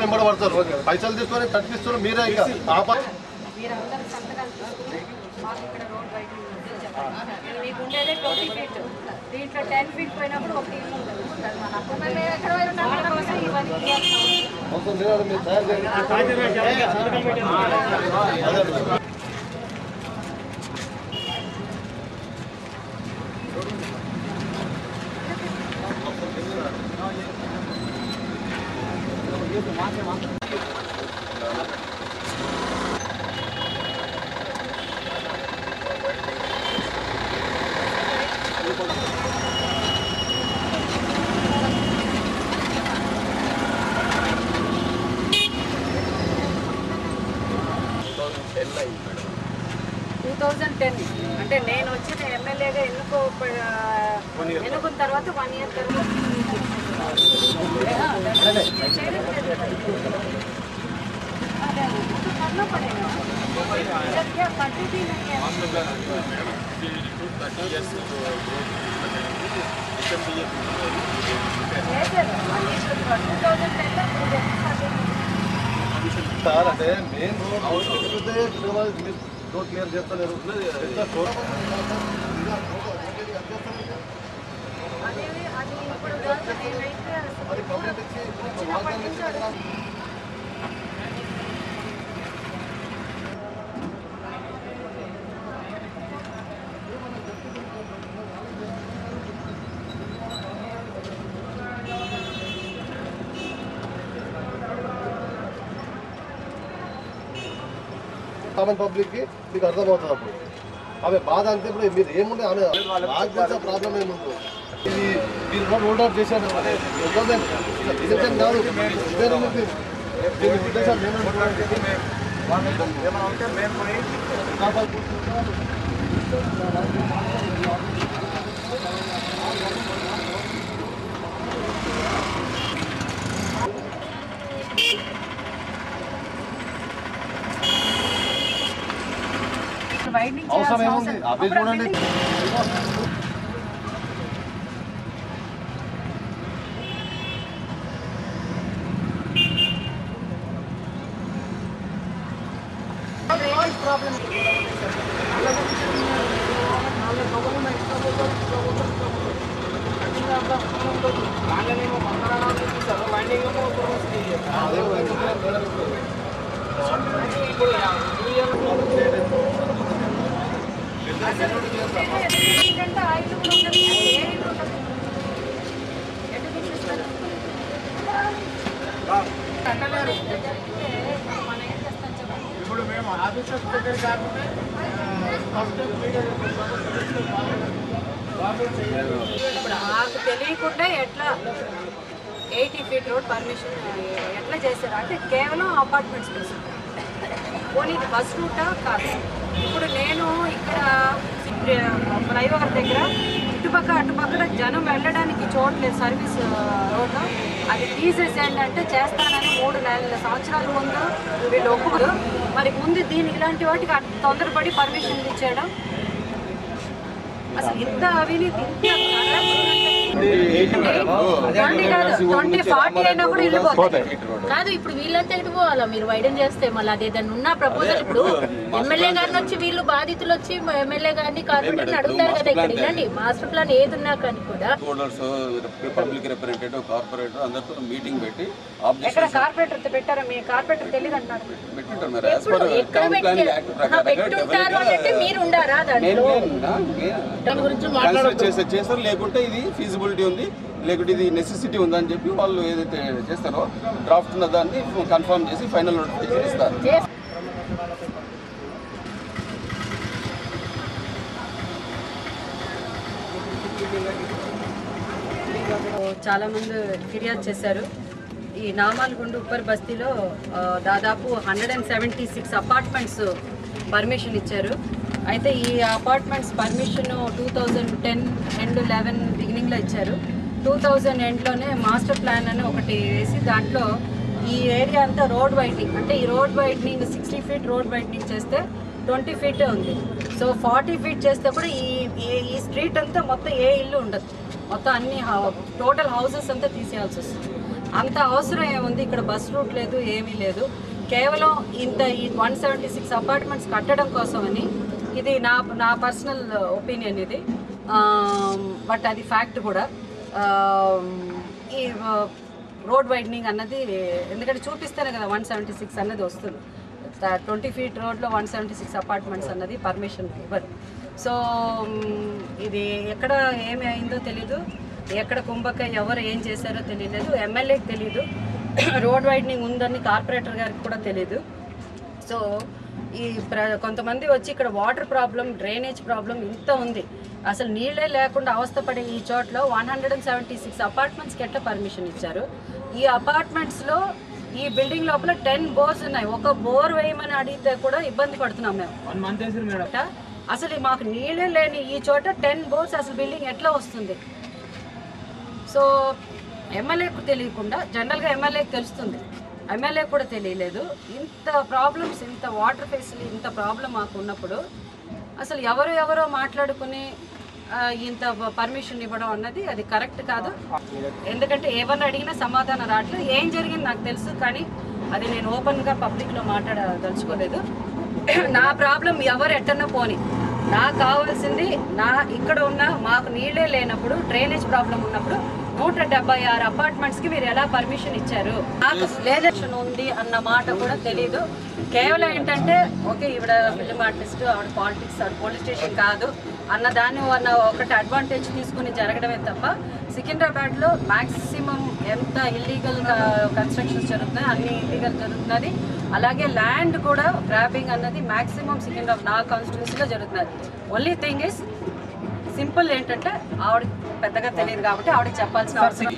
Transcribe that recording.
వెంబడి పడతారు, పైసలు తీసుకొని కట్టిస్తారు మీరే. ఇక మీకు ఉండేదే 20 ఫీట్, దీంట్లో 10 ఫీట్ పోయినప్పుడు ఒక ఇల్లు ఉంటుంది. అంటే నేను వచ్చిన ఎమ్మెల్యేగా ఎన్నుకున్న తర్వాత 1 year తర్వాత అంటే మెయిన్ రోడ్ రోడ్ క్లియర్ చేస్తలేరు. కామన్ పబ్లిక్ కి మీకు అర్థమవుతుంది. అప్పుడు ఆమె బాధ అంటే ఇప్పుడు మీరు ఏముండే ఆమె బాధ్యత ప్రాబ్లం ఏముందో ఇది మీరు రోడ్ అవుట్ చేశారు కాదు దీని ఉద్దేశం అవసరం ఏముంది అవి చూడండి. ఇప్పుడు మేము ఆఫీసర్స్ దగ్గర కాకుండా మాకు తెలియకుండా ఎట్లా 80 feet రోడ్ పర్మిషన్ ఎట్లా చేశారు అంటే కేవలం అపార్ట్మెంట్స్ కోసం. పోనీ ఇది బస్ రూటా కాదు. ఇప్పుడు నేను ఇక్కడ ఫ్లైఓవర్ దగ్గర అటుపక్కన జనం వెళ్ళడానికి చూడలేదు సర్వీస్ రోడ్డు, అది తీసేసేయండి అంటే చేస్తానని 3 సంవత్సరాల ముందు వీళ్ళు ఒప్పుకోరు. మరి ముందు దీని ఇలాంటి వాటికి తొందరపడి పర్మిషన్ ఇచ్చేయడం అసలు ఇంత అవినీతి కాదు. ఇప్పుడు వీళ్ళంతా ఎటు పోవాలా? మీరు వైడెన్ చేస్తే మళ్ళీ అదేదన్నా ఉన్న ప్రపోజల్ ఇప్పుడు ఎమ్మెల్యే గారిని వచ్చి వీళ్ళు బాధితులు వచ్చి ఎమ్మెల్యే గారిని కార్పొరేటర్ అడుగుతారు కదా. ఇక్కడ ఇలాంటి మాస్టర్ ప్లాన్ ఏది ఉన్నా కానీ కూడా పబ్లిక్ రిప్రజెంటేటివ్ కార్పొరేటర్ అందరితో మీటింగ్ పెట్టి ఎక్కడ కార్పొరేటర్ పెట్టారా? మీ కార్పొరేటర్ తెలియదు అంటారు. పెట్టుంటారు అంటే మీరు ఉండారా దాంట్లో? చేస్తారు లేకుంటే ఇది ఫీజిబిలిటీ ఉంది లేకుంటే ఇది నెసెసిటీ ఉందని చెప్పి వాళ్ళు ఏదైతే చేస్తారో డ్రాఫ్ట్ ఉన్న దాన్ని కన్ఫర్మ్ చేసి ఫైనల్ నోటిఫికేషన్ ఇస్తారు. చాలామంది ఫిర్యాదు చేశారు. ఈ నామాల్గుండు ఉప్పర్ బస్తీలో దాదాపు 176 అపార్ట్మెంట్స్ పర్మిషన్ ఇచ్చారు. అయితే ఈ అపార్ట్మెంట్స్ పర్మిషన్ 2010 అండ్ 11 బిగినింగ్లో ఇచ్చారు. 2000 ఎండ్లోనే మాస్టర్ ప్లాన్ అని ఒకటి వేసి దాంట్లో ఈ ఏరియా అంతా రోడ్ వైడనింగ్ అంటే ఈ road widening 60 feet road widening చేస్తే 20 feet ఉంది. సో 40 feet చేస్తే కూడా ఈ స్ట్రీట్ అంతా మొత్తం ఏ ఇల్లు ఉండదు, మొత్తం అన్ని టోటల్ హౌసెస్ అంతా తీసేయాల్సి వస్తుంది. అంత అవసరం ఏముంది? ఇక్కడ బస్ రూట్ లేదు, ఏమీ లేదు. కేవలం ఈ 176 అపార్ట్మెంట్స్ కట్టడం కోసమని, ఇది నా పర్సనల్ ఒపీనియన్ ఇది, బట్ అది ఫ్యాక్ట్ కూడా. ఈ రోడ్ వైడనింగ్ అన్నది ఎందుకంటే చూపిస్తేనే కదా 176 అన్నది వస్తుంది. 20 feet రోడ్లో 176 అపార్ట్మెంట్స్ అన్నది పర్మిషన్ ఇవ్వరు. సో ఇది ఎక్కడ ఏమి అయిందో తెలీదు, ఎక్కడ కుంభకాయ ఎవరు ఏం చేశారో తెలియలేదు, ఎమ్మెల్యేకి తెలీదు, రోడ్ వైడనింగ్ ఉందని కార్పొరేటర్ గారికి కూడా తెలీదు. సో ఈ కొంతమంది వచ్చి ఇక్కడ వాటర్ ప్రాబ్లం, డ్రైనేజ్ ప్రాబ్లం ఇంత ఉంది, అసలు నీళ్ళే లేకుండా అవస్థపడే ఈ చోట్ల 176 అపార్ట్మెంట్స్కి ఎట్లా పర్మిషన్ ఇచ్చారు? ఈ అపార్ట్మెంట్స్లో ఈ బిల్డింగ్ లోపల 10 బోర్స్ ఉన్నాయి. ఒక బోర్ వేయమని అడిగితే కూడా ఇబ్బంది పడుతున్నాం మేము. 1 month మేడం. అసలు మాకు నీళ్ళే లేని ఈ చోట 10 బోర్స్ అసలు బిల్డింగ్ ఎట్లా వస్తుంది? సో ఎమ్మెల్యేకు తెలియకుండా, జనరల్గా ఎమ్మెల్యేకి తెలుస్తుంది, ఎమ్మెల్యే కూడా తెలియలేదు. ఇంత ప్రాబ్లమ్స్, ఇంత వాటర్ ఫెసిలిటీ, ఇంత ప్రాబ్లం మాకు ఉన్నప్పుడు అసలు ఎవరో మాట్లాడుకుని ఇంత పర్మిషన్ ఇవ్వడం అన్నది అది కరెక్ట్ కాదు. ఎందుకంటే ఏమన్నా అడిగినా సమాధానం రావట్లేదు. ఏం జరిగింది నాకు తెలుసు, కానీ అది నేను ఓపెన్గా పబ్లిక్లో మాట్లాడదలుచుకోలేదు. నా ప్రాబ్లం ఎవరు ఎట్టన్నా పోని, నాకు కావాల్సింది ఇక్కడ ఉన్న మాకు నీళ్ళే లేనప్పుడు, డ్రైనేజ్ ప్రాబ్లం ఉన్నప్పుడు 176 అపార్ట్మెంట్స్కి మీరు ఎలా పర్మిషన్ ఇచ్చారు? నాకు లేదక్షన్ ఉంది అన్న మాట కూడా తెలీదు. కేవలం ఏంటంటే ఓకే ఈవిడ ఫిల్మ్ ఆర్టిస్ట్, ఆవిడ పాలిటిక్స్, ఆవిడ పోలీస్ స్టేషన్ కాదు అన్న దాన్ని ఒకటి అడ్వాంటేజ్ తీసుకుని జరగడమే తప్ప సికింద్రాబాద్లో మ్యాక్సిమం ఎంత ఇల్లీగల్ కన్స్ట్రక్షన్స్ జరుగుతున్నాయి అన్ని ఇల్లీగల్ జరుగుతున్నది. అలాగే ల్యాండ్ కూడా గ్రాబింగ్ అన్నది మ్యాక్సిమం సికింద్రాబాద్ నా కాన్స్టిట్యూన్సీలో జరుగుతున్నది. ఓన్లీ థింగ్ ఇస్ సింపుల్ ఏంటంటే ఆవిడ పెద్దగా తెలియదు కాబట్టి ఆవిడకి చెప్పాల్సిన అవసరం